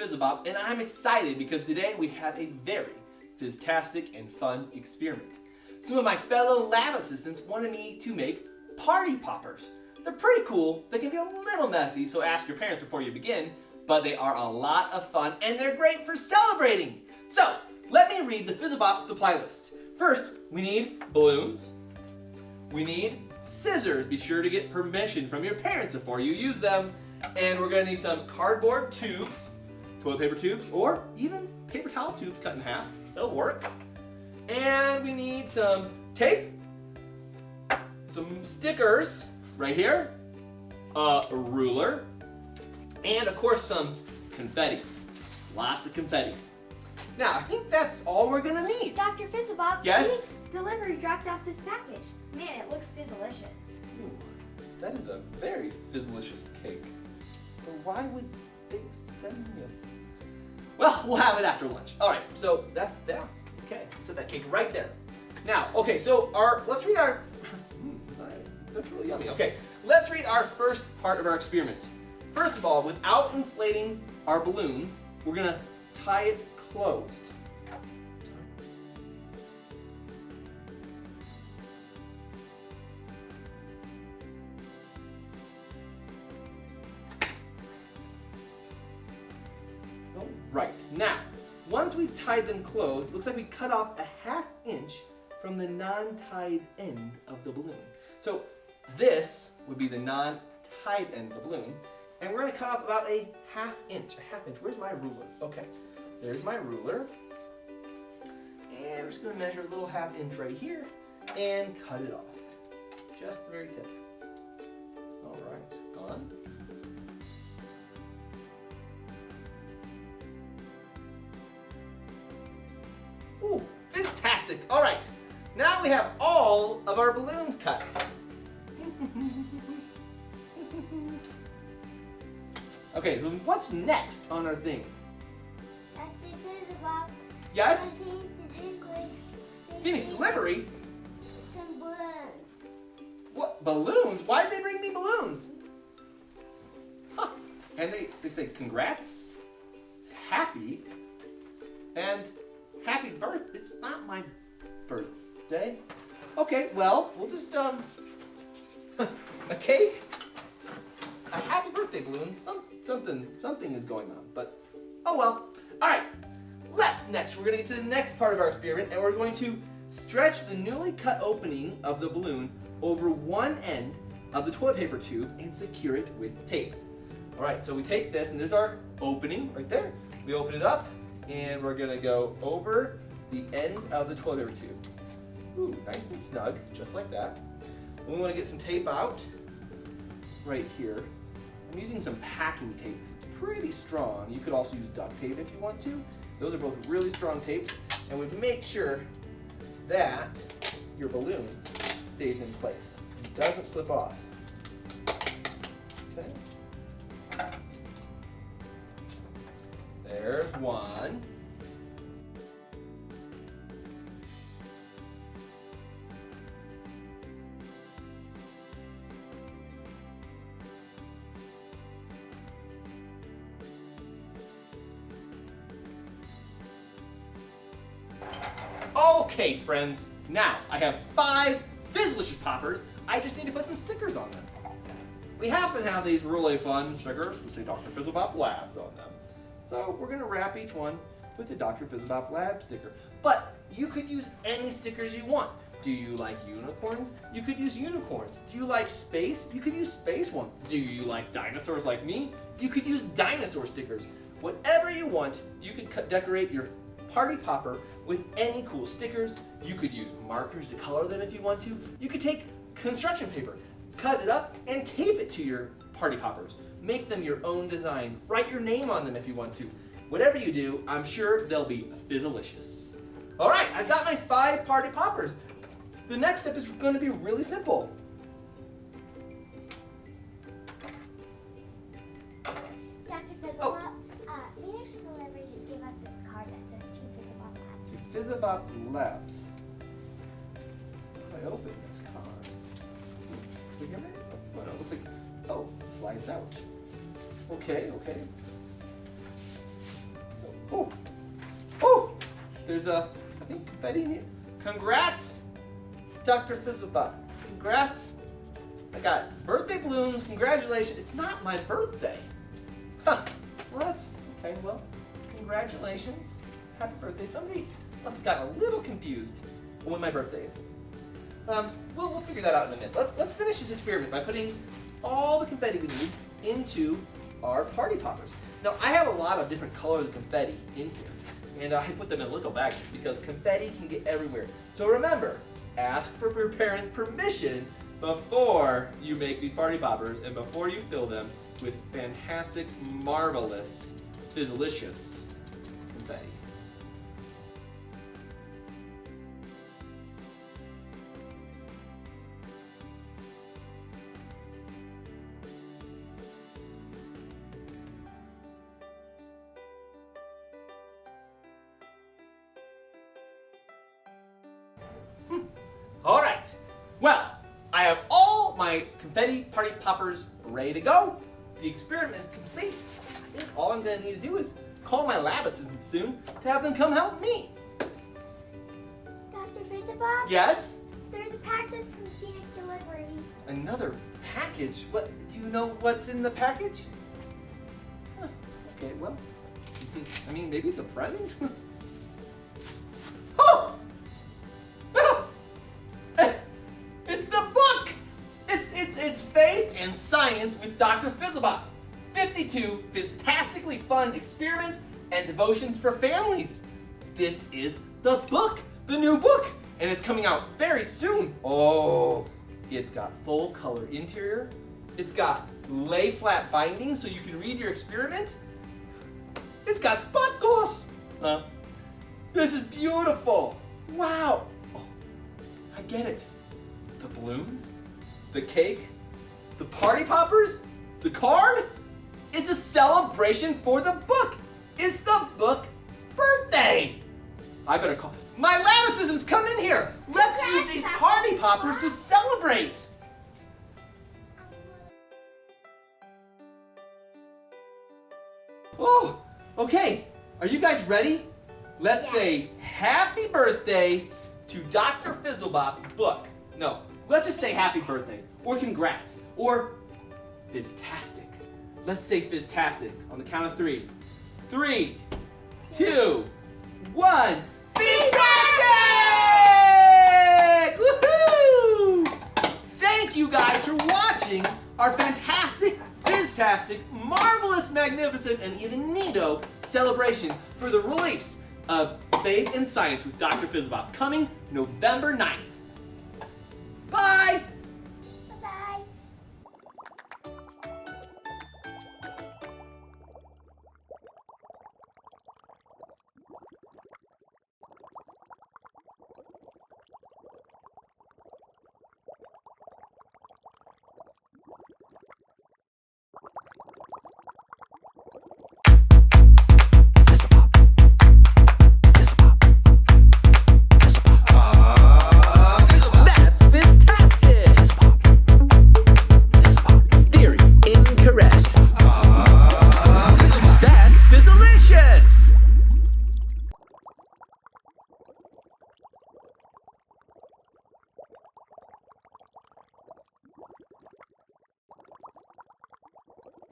Fizzlebop, and I'm excited because today we have a very fizztastic and fun experiment. Some of my fellow lab assistants wanted me to make party poppers. They're pretty cool, they can be a little messy, so ask your parents before you begin, but they are a lot of fun and they're great for celebrating. So, let me read the Fizzlebop supply list. First, we need balloons. We need scissors. Be sure to get permission from your parents before you use them. And we're gonna need some cardboard tubes, toilet paper tubes, or even paper towel tubes cut in half. They'll work. And we need some tape, some stickers right here, a ruler, and of course some confetti. Lots of confetti. Now, I think that's all we're gonna need. Dr. Fizzlebop, yes? Phoenix Delivery dropped off this package. Man, it looks fizzlicious. Ooh, that is a very fizzlicious cake. But why would they send me a... Well, we'll have it after lunch. All right, so okay, set that cake right there. Now, okay, so let's read our, that's really yummy. Okay, let's read our first part of our experiment. First of all, without inflating our balloons, we're gonna tie it closed. Right, now, once we've tied them closed, it looks like we cut off a 1/2 inch from the non-tied end of the balloon. So this would be the non-tied end of the balloon, and we're gonna cut off about a 1/2 inch. Where's my ruler? Okay, there's my ruler. And we're just gonna measure a little 1/2 inch right here and cut it off. Just the very tip. All right, gone. Ooh, fizztastic. All right, now we have all of our balloons cut. Okay, so what's next on our thing? Dr. Fizzlebop. Yes? Phoenix Delivery? Some balloons. What, balloons? Why did they bring me balloons? Huh. And they say congrats, happy, and happy birthday. It's not my birthday. Okay, well, we'll just, a cake, a happy birthday balloon, something is going on, but, oh well. All right, we're gonna get to the next part of our experiment, and we're going to stretch the newly cut opening of the balloon over one end of the toilet paper tube and secure it with tape. All right, so we take this, and there's our opening right there. We open it up, and we're gonna go over the end of the toilet paper tube. Ooh, nice and snug, just like that. We wanna get some tape out right here. I'm using some packing tape. It's pretty strong. You could also use duct tape if you want to. Those are both really strong tapes, and we make sure that your balloon stays in place. It doesn't slip off. Okay. There's one. Okay, friends, now I have 5 Fizzlicious poppers. I just need to put some stickers on them. We happen to have these really fun stickers that say Dr. Fizzlebop Labs on them. So we're gonna wrap each one with the Dr. Fizzlebop Labs sticker. But you could use any stickers you want. Do you like unicorns? You could use unicorns. Do you like space? You could use space ones. Do you like dinosaurs like me? You could use dinosaur stickers. Whatever you want, you could decorate your party popper with any cool stickers. You could use markers to color them if you want to. You could take construction paper, cut it up, and tape it to your party poppers. Make them your own design. Write your name on them if you want to. Whatever you do, I'm sure they'll be fizzlicious. All right, I got my 5 party poppers. The next step is going to be really simple. Dr. Fizzlebop, Phoenix Delivery just gave us this card that says to Fizzlebop Labs. To Fizzlebop Labs. If I open this card. Can you hear me? Oh, no, it looks like, oh, it slides out. Okay, okay. Oh, oh, there's I think confetti in here. Congrats, Dr. Fizzlebop. Congrats. I got birthday balloons. Congratulations. It's not my birthday. Huh. Well, that's okay. Well, congratulations. Happy birthday. Somebody must have gotten a little confused on when my birthday is. We'll figure that out in a minute. Let's finish this experiment by putting all the confetti we need into our party poppers. Now, I have a lot of different colors of confetti in here, and I put them in little bags because confetti can get everywhere. So remember, ask for your parents' permission before you make these party poppers and before you fill them with fantastic, marvelous, fizzlicious confetti. All right. Well, I have all my confetti party poppers ready to go. The experiment is complete. I think all I'm going to need to do is call my lab assistants soon to have them come help me. Dr. Fizzlebop? Yes? There's a package from Phoenix Delivery. Another package? What? Do you know what's in the package? Huh. Okay, well, I mean, maybe it's a present? Oh! It's the book! It's Faith and Science with Dr. Fizzlebop. 52 fizztastically fun experiments and devotions for families. This is the book, the new book, and it's coming out very soon. Oh, it's got full color interior. It's got lay flat binding so you can read your experiment. It's got spot gloss. This is beautiful. Wow. Oh, I get it. The balloons, the cake, the party poppers, the card. It's a celebration for the book. It's the book's birthday. I better call. My lab assistants, come in here. Let's use these party poppers to celebrate. Oh, okay. Are you guys ready? Let's say happy birthday to Dr. Fizzlebop's book. No, let's just say happy birthday, or congrats, or fizztastic. Let's say fizztastic on the count of 3. 3, 2, 1. Fizztastic! Woohoo! Thank you guys for watching our fantastic, fizztastic, marvelous, magnificent, and even neato celebration for the release of Faith and Science with Dr. Fizzlebop coming November 9th.